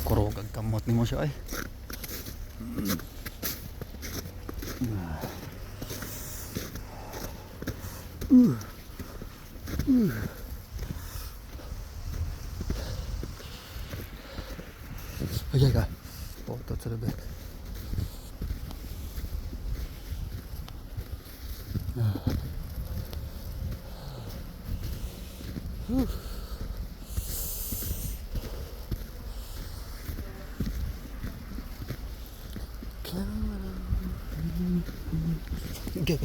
Kurog ang kamot ni mo siya ay. Ayan ka. Potot sa lubek. Okay.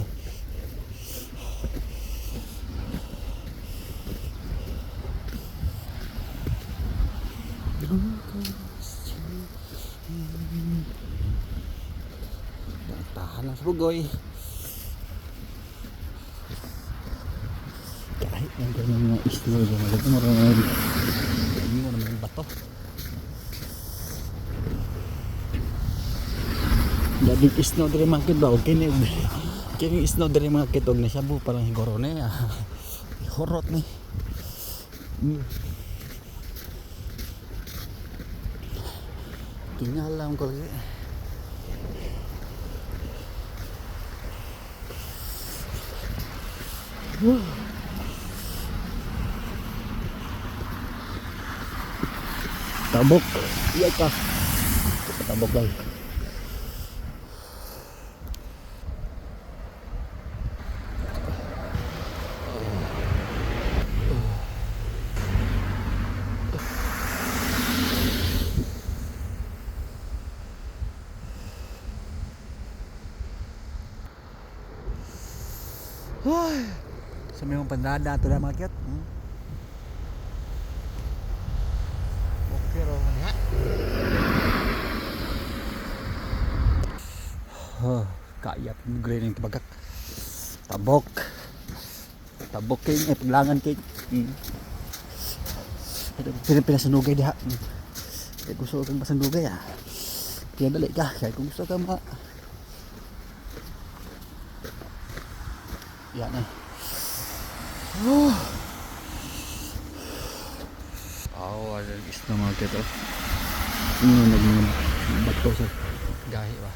Tahan lang sa bugoy. Kahit ang ganyan mga islo dyan, maganda mo rin hindi mo naman yung bato. Dadig isno dari market ba? Okay na yun. Kaya isno dari market og na siya bu parang higuro na ya. Horot ni. Kinalam ko lagi. Tabok. Iya ka. Tabok lang. Sa may mong pandada ito na mga kiyat. Okay ro man ha. Kaya green yung tabagak. Tabok. Tabok kayo paglangan kayo. Pinasanugay diha. Kaya gusto kang masanugay kaya balik ka. Kaya kung gusto kang yan eh. Ada isna mga kito. Nagbato sa gahi ba.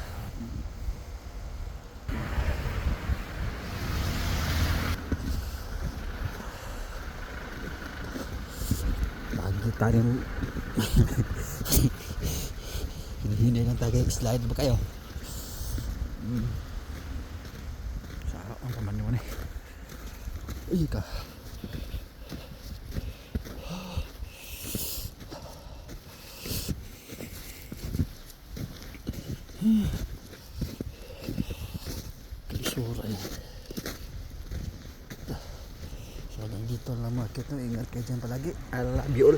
Lagi tayo hindi lang tayo slide ba kayo. Sarap ang kaman yun eh. Uy ka. Kalisura yan. So hanggang dito lang mga kito. Ingat kayo dyan palagi. I love you all.